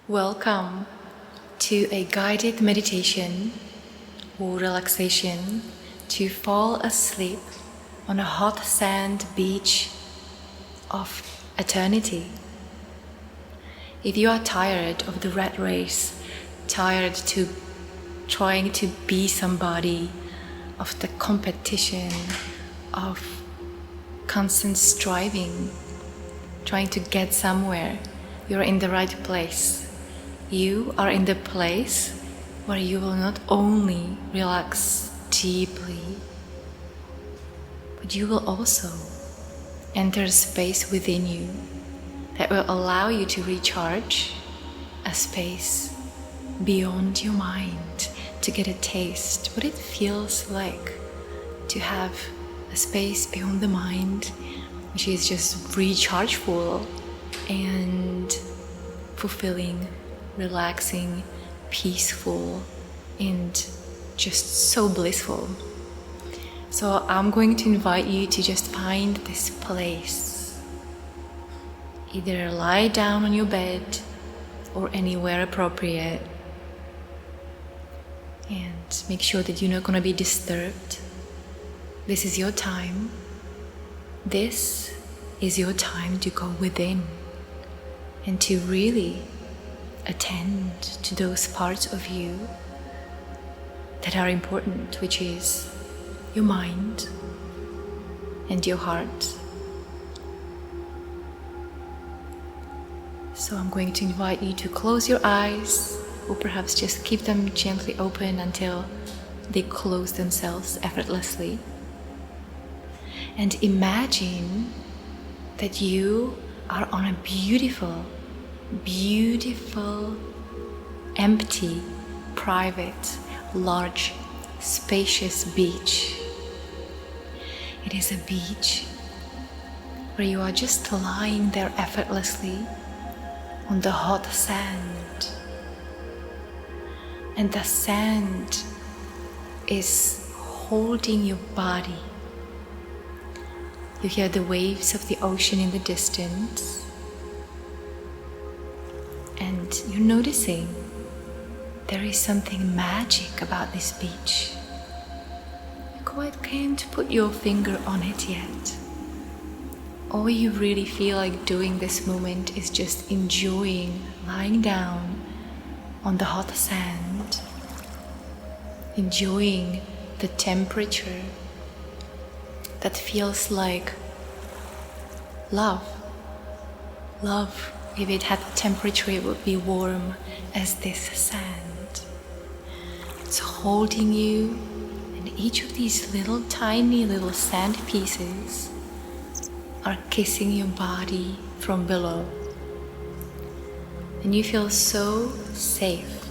Welcome to a guided meditation or relaxation to fall asleep on a hot sand beach of eternity. If you are tired of the rat race, tired to trying to be somebody, of the competition, of constant striving, trying to get somewhere, you're in the right place. You are in the place where you will not only relax deeply, but you will also enter a space within you that will allow you to recharge, a space beyond your mind, to get a taste what it feels like to have a space beyond the mind, which is just rechargeful and fulfilling, relaxing, peaceful, and just so blissful. So I'm going to invite you to just find this place. Either lie down on your bed or anywhere appropriate, and make sure that you're not going to be disturbed. This is your time. This is your time to go within and to really attend to those parts of you that are important, which is your mind and your heart. So I'm going to invite you to close your eyes, or perhaps just keep them gently open until they close themselves effortlessly. And imagine that you are on a beautiful, empty, private, large, spacious beach. It is a beach where you are just lying there effortlessly on the hot sand. And the sand is holding your body. You hear the waves of the ocean in the distance. And you're noticing there is something magic about this beach. You quite can't put your finger on it yet. All you really feel like doing this moment is just enjoying lying down on the hot sand, enjoying the temperature that feels like love. Love, if it had temperature, it would be warm as this sand. It's holding you, and each of these little tiny little sand pieces are kissing your body from below. And you feel so safe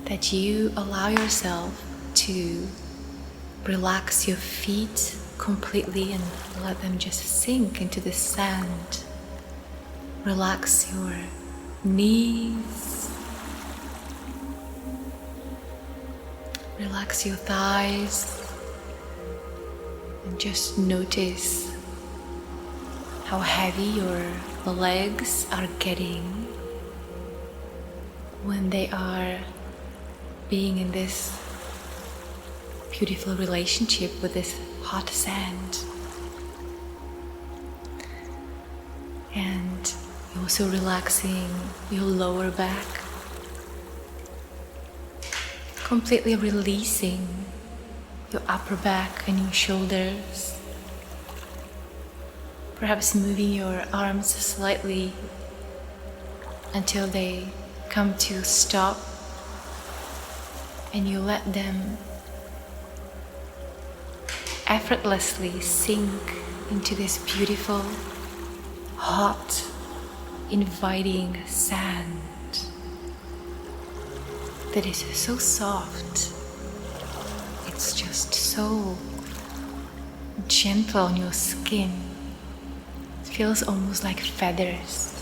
that you allow yourself to relax your feet completely and let them just sink into the sand. Relax your knees. Relax your thighs. And just notice how heavy your legs are getting when they are being in this beautiful relationship with this hot sand. And you're also relaxing your lower back, completely releasing your upper back and your shoulders, perhaps moving your arms slightly until they come to a stop, and you let them effortlessly sink into this beautiful, hot, inviting sand that is so soft. It's just so gentle on your skin. It feels almost like feathers.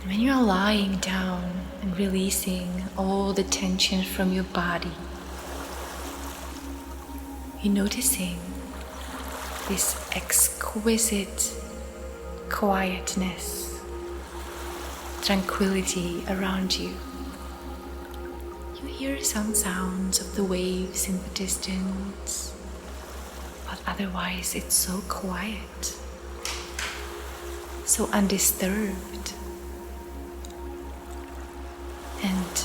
And when you're lying down and releasing all the tension from your body, you're noticing this exquisite quietness, tranquility around you. You hear some sounds of the waves in the distance, but otherwise it's so quiet, so undisturbed. And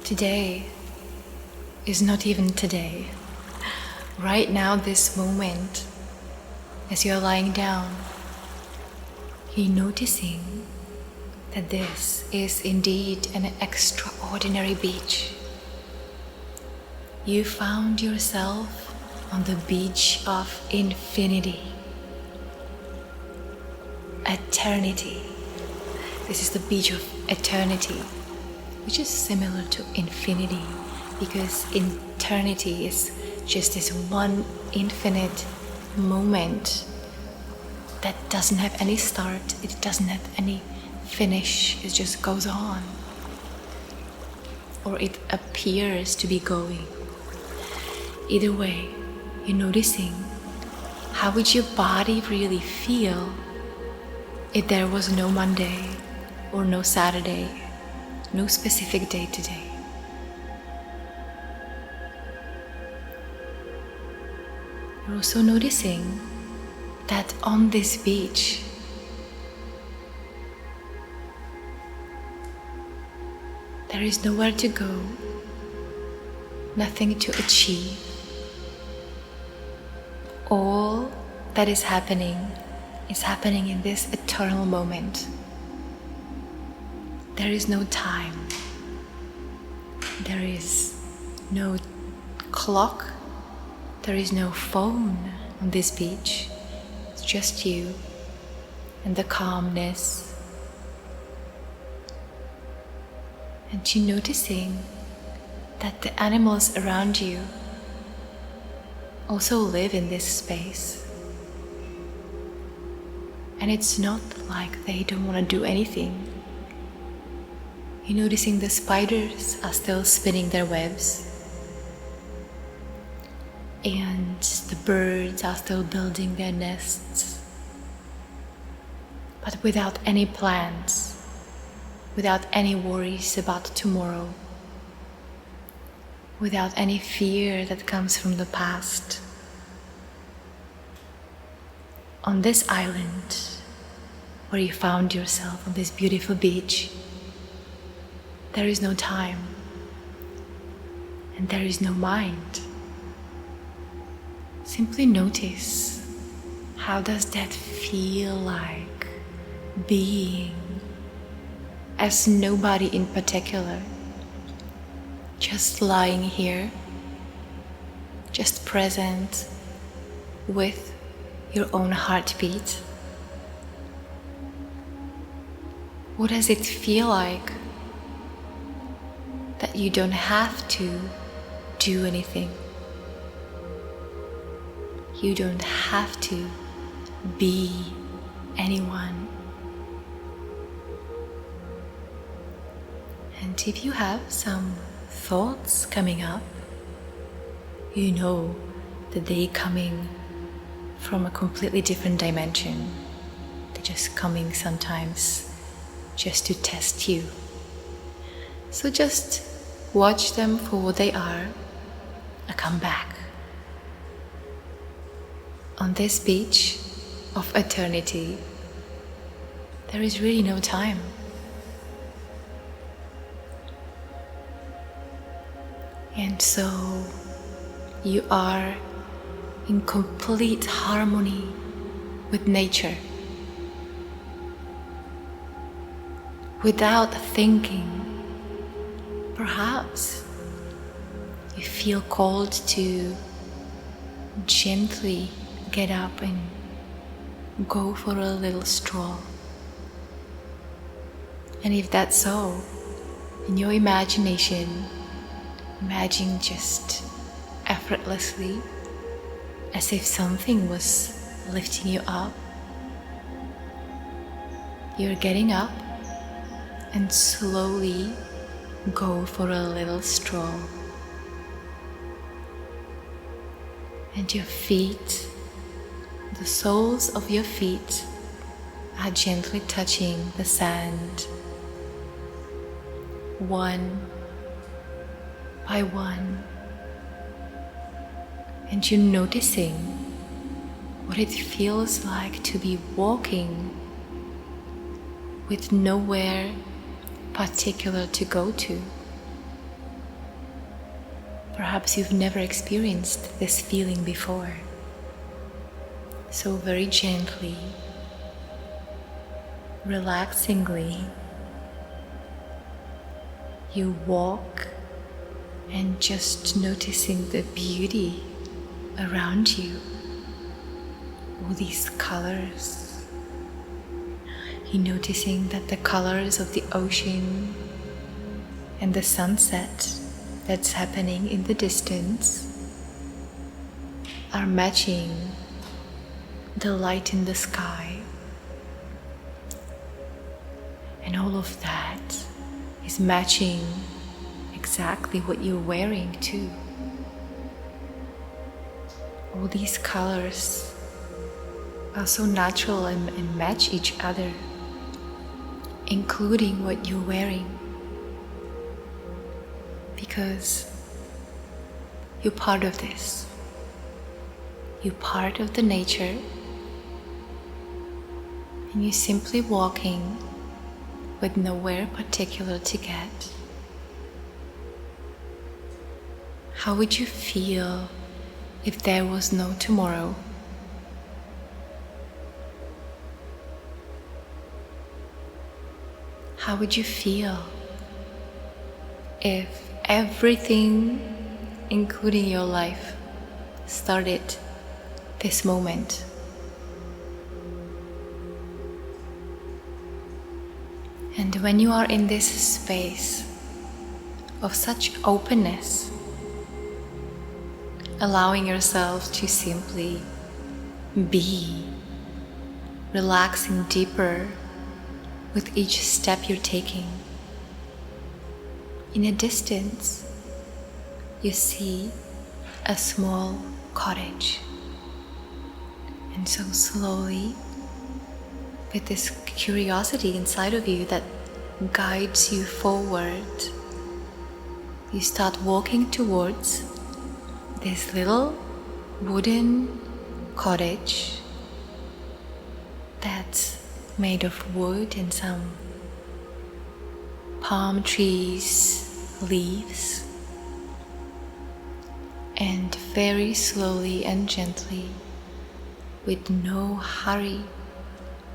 today is not even today. Right now, this moment, as you're lying down, you're noticing that this is indeed an extraordinary beach. You found yourself on the beach of infinity, eternity. This is the beach of eternity, which is similar to infinity, because eternity is just this one infinite moment that doesn't have any start, it doesn't have any finish, it just goes on, or it appears to be going. Either way, you're noticing how would your body really feel if there was no Monday or no Saturday, no specific day today. You're also noticing that on this beach, there is nowhere to go, nothing to achieve. All that is happening in this eternal moment. There is no time. There is no clock. There is no phone on this beach. It's just you and the calmness. And you're noticing that the animals around you also live in this space. And it's not like they don't want to do anything. You're noticing the spiders are still spinning their webs, and the birds are still building their nests, but without any plans, without any worries about tomorrow, without any fear that comes from the past. On this island, where you found yourself on this beautiful beach, there is no time, and there is no mind. Simply notice, how does that feel like being as nobody in particular, just lying here, just present with your own heartbeat? What does it feel like that you don't have to do anything? You don't have to be anyone. And if you have some thoughts coming up, you know that they're coming from a completely different dimension. They're just coming sometimes just to test you. So just watch them for what they are and come back. On this beach of eternity, there is really no time. And so you are in complete harmony with nature, without thinking. Perhaps you feel called to gently get up and go for a little stroll. And if that's so, in your imagination, imagine just effortlessly, as if something was lifting you up. You're getting up and slowly go for a little stroll. And your feet, the soles of your feet are gently touching the sand, one by one, and you're noticing what it feels like to be walking with nowhere particular to go to. Perhaps you've never experienced this feeling before. So very gently, relaxingly, you walk and just noticing the beauty around you, all these colors. You're noticing that the colors of the ocean and the sunset that's happening in the distance are matching the light in the sky. And all of that is matching exactly what you're wearing too. All these colors are so natural and match each other, including what you're wearing, because you're part of this. You're part of the nature, and you're simply walking with nowhere particular to get. How would you feel if there was no tomorrow? How would you feel if everything, including your life, started this moment? And when you are in this space of such openness, allowing yourself to simply be, relaxing deeper with each step you're taking, in a distance, you see a small cottage. And so slowly, with this curiosity inside of you that guides you forward, you start walking towards this little wooden cottage that's made of wood and some palm trees, leaves. And very slowly and gently, with no hurry,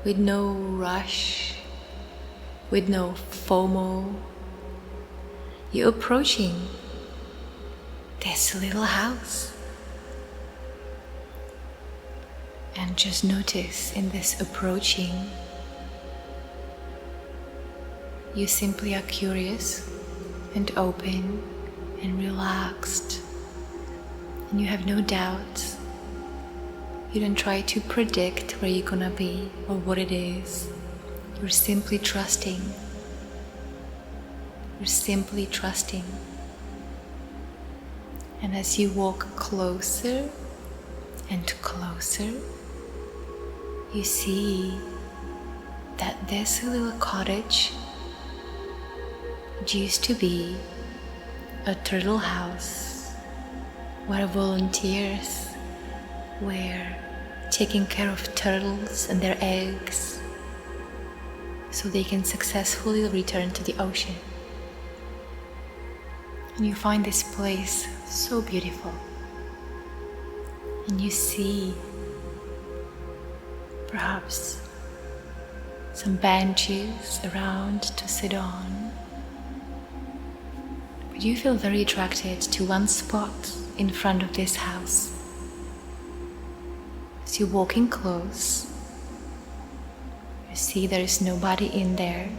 with no rush, with no FOMO, you're approaching this little house. And just notice in this approaching, you simply are curious and open and relaxed, and you have no doubts. You don't try to predict where you're gonna be or what it is. You're simply trusting. You're simply trusting. And as you walk closer and closer, you see that this little cottage used to be a turtle house where volunteers were taking care of turtles and their eggs so they can successfully return to the ocean. And you find this place so beautiful, and you see perhaps some benches around to sit on, but you feel very attracted to one spot in front of this house. As you're walking close, you see there is nobody in there,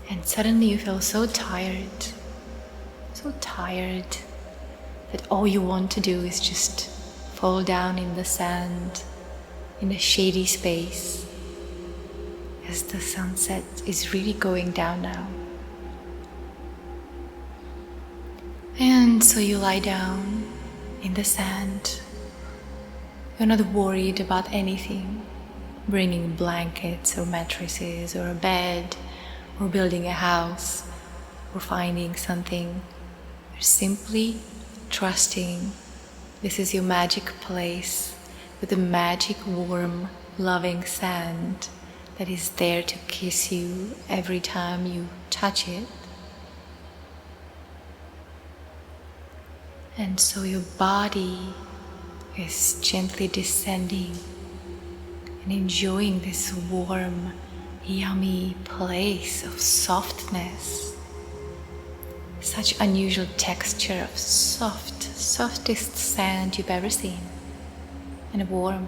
and suddenly you feel so tired that all you want to do is just fall down in the sand in a shady space, as the sunset is really going down now. And so you lie down in the sand You're not worried about anything, bringing blankets or mattresses or a bed or building a house or finding something. You're simply trusting this is your magic place with the magic, warm, loving sand that is there to kiss you every time you touch it. And so your body is gently descending and enjoying this warm, yummy place of softness. Such unusual texture of softest sand you've ever seen, and warm.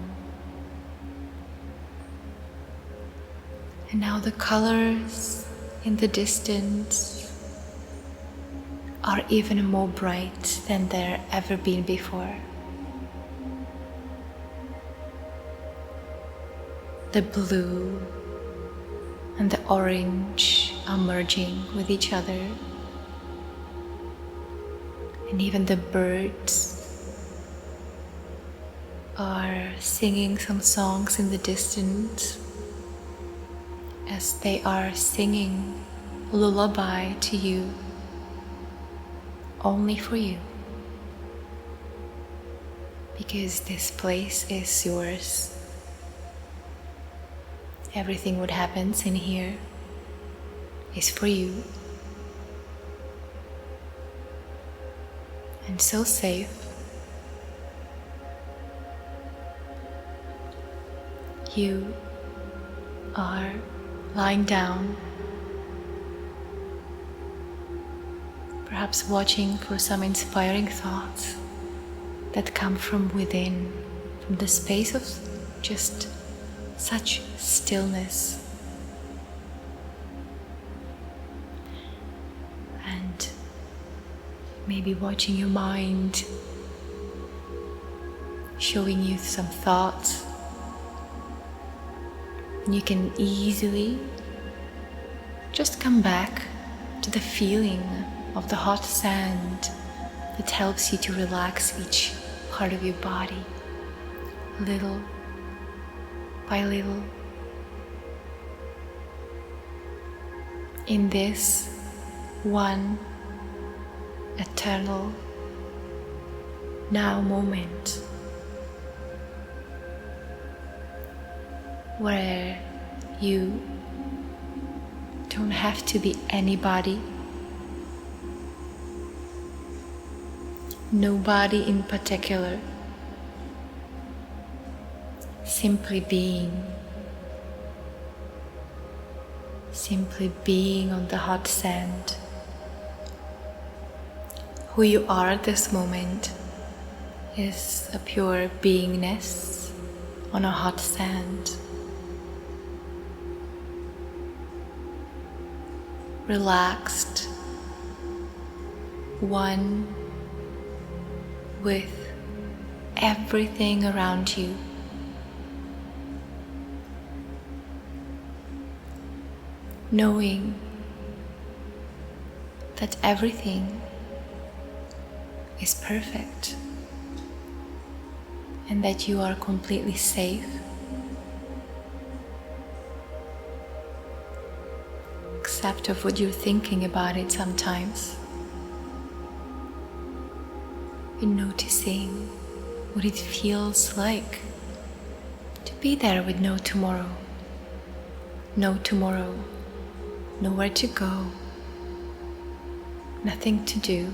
And now the colors in the distance are even more bright than they've ever been before. The blue and the orange are merging with each other. And even the birds are singing some songs in the distance as they are singing a lullaby to you, only for you, because this place is yours. Everything what happens in here is for you, and so safe. You are lying down, perhaps watching for some inspiring thoughts that come from within, from the space of just such stillness. And maybe watching your mind showing you some thoughts. And you can easily just come back to the feeling of the hot sand that helps you to relax each part of your body, little by little. In this one eternal now moment, where you don't have to be anybody, nobody in particular, simply being on the hot sand. Who you are at this moment is a pure beingness on a hot sand. Relaxed, one with everything around you. Knowing that everything is perfect and that you are completely safe, except of what you're thinking about it sometimes. And noticing what it feels like to be there with no tomorrow. No tomorrow, nowhere to go, nothing to do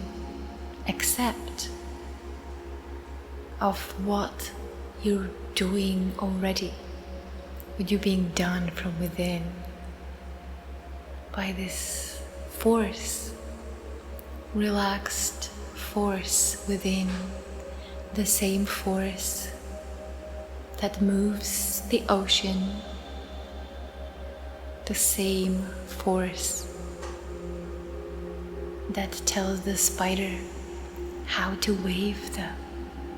except of what you're doing already, what you're being done from within by this force, relaxed force within, the same force that moves the ocean, the same force that tells the spider how to wave the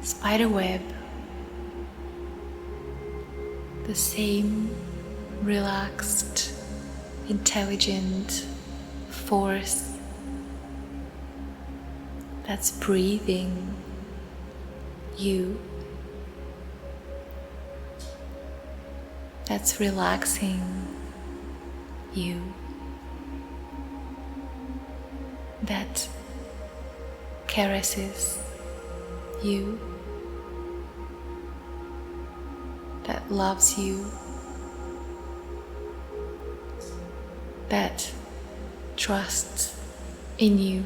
spider web, the same relaxed, intelligent force that's breathing you that's relaxing you, that caresses you, that loves you, that trusts in you,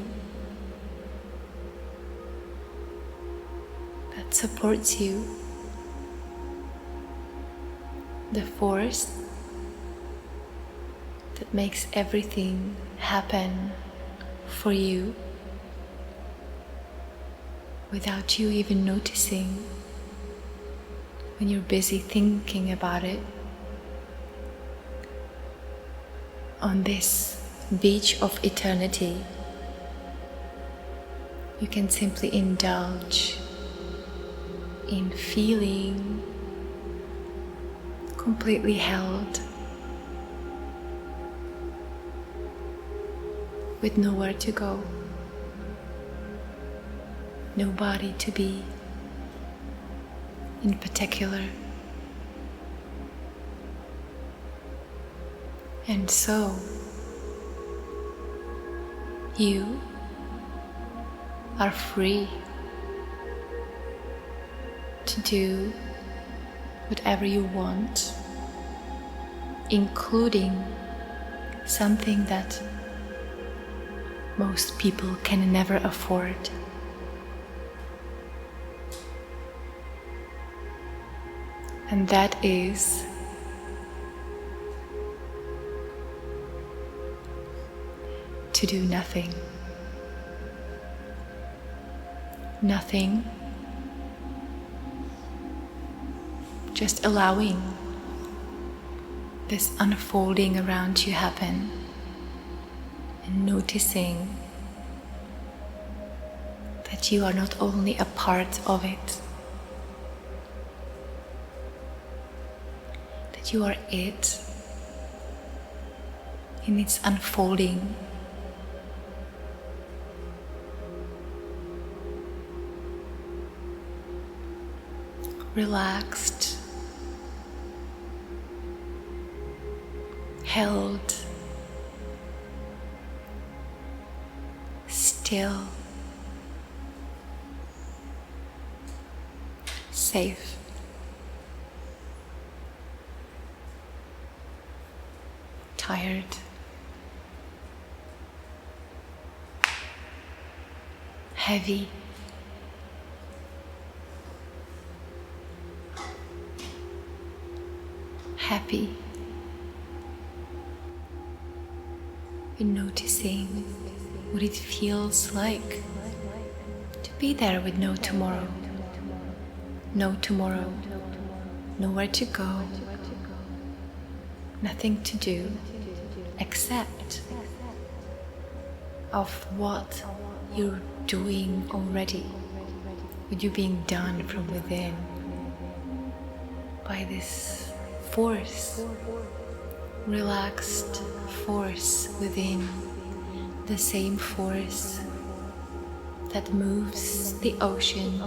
that supports you, the force that makes everything happen for you without you even noticing when you're busy thinking about it. On this beach of eternity, you can simply indulge in feeling completely held, with nowhere to go, nobody to be in particular. And so you are free to do whatever you want, including something that most people can never afford. And that is to do nothing. Nothing. Just allowing this unfolding around you happen and noticing that you are not only a part of it, that you are it in its unfolding. Relaxed, held, still, safe. Tired, heavy, happy, and noticing what it feels like to be there with no tomorrow, nowhere to go, nothing to do except of what you're doing already, with you being done from within by this force, relaxed force within, the same force that moves the ocean,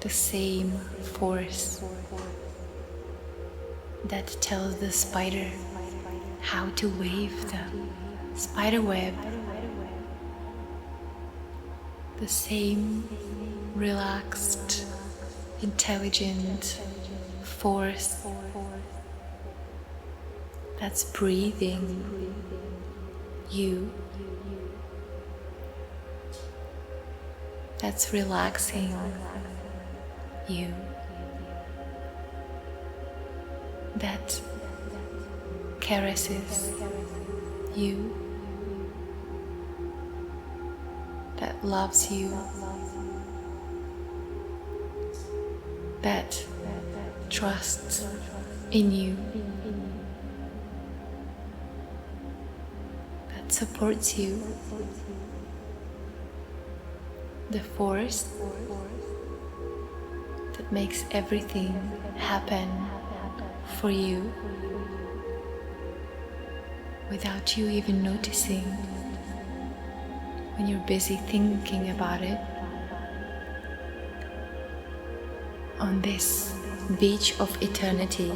the same force that tells the spider how to wave the spider web, the same relaxed, intelligent force that's breathing you, that's relaxing you, that caresses you, that loves you, that trusts in you, that supports you, the force that makes everything happen for you without you even noticing when you're busy thinking about it. On this beach of eternity,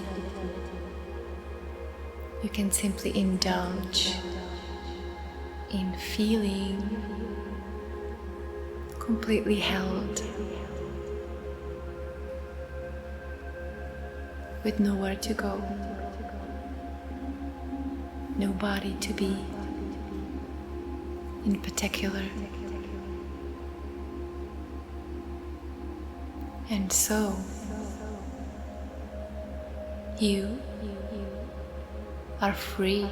you can simply indulge in feeling completely held, with nowhere to go, nobody to be in particular. And so you are free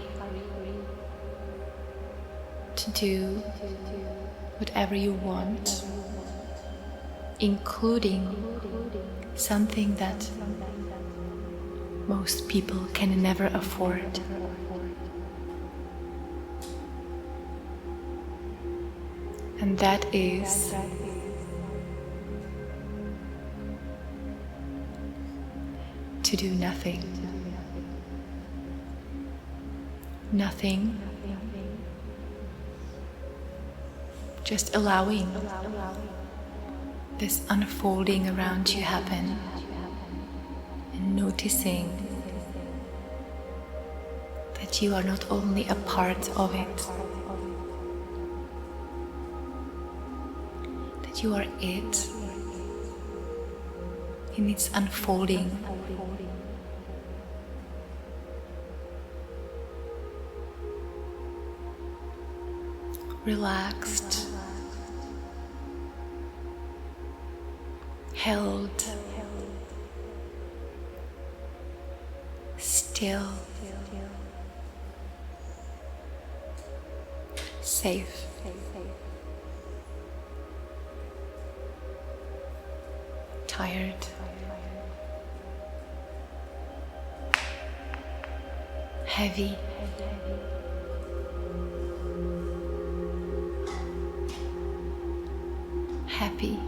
to do whatever you want, including something that most people can never afford. And that is to do nothing. Nothing. Just allowing this unfolding around you happen and noticing that you are not only a part of it, that you are it in its unfolding. Relaxed, held, still, safe. Tired. Heavy. Happy.